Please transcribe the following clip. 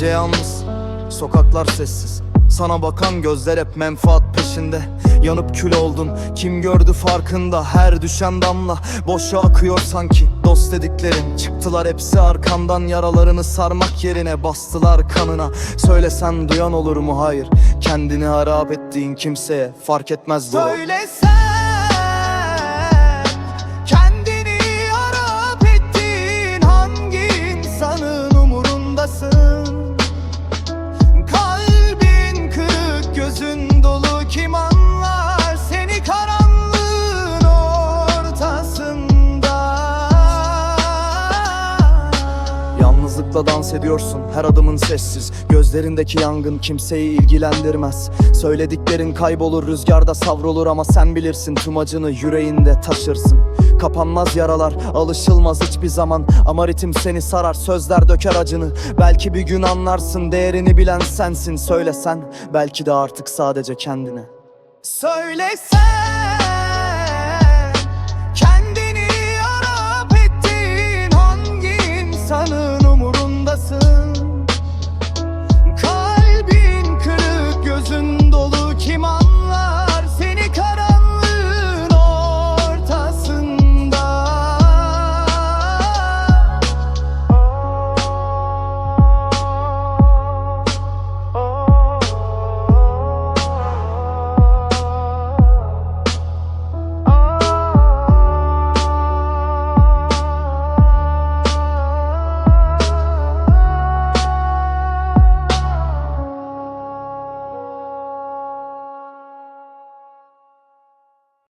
Gece yalnız, sokaklar sessiz. Sana bakan gözler hep menfaat peşinde. Yanıp kül oldun, kim gördü farkında. Her düşen damla boşa akıyor sanki. Dost dediklerin çıktılar hepsi arkandan. Yaralarını sarmak yerine bastılar kanına. Söylesen duyan olur mu? Hayır. Kendini harap ettiğin kimseye fark etmez bu. Söylesen kendini harap ettiğin hangi insanın umurundasın? Kalbin kırık, gözün dolu, kim anlar seni karanlığın ortasında? Yalnızlıkla dans ediyorsun, her adımın sessiz. Gözlerindeki yangın kimseyi ilgilendirmez. Söylediklerin kaybolur, rüzgarda savrulur. Ama sen bilirsin, tüm acını yüreğinde taşırsın. Kapanmaz yaralar, alışılmaz hiçbir zaman. Ama ritim seni sarar, sözler döker acını. Belki bir gün anlarsın, değerini bilen sensin. Söylesen, belki de artık sadece kendine. Söylesen kendini harap ettiğin hangi insanın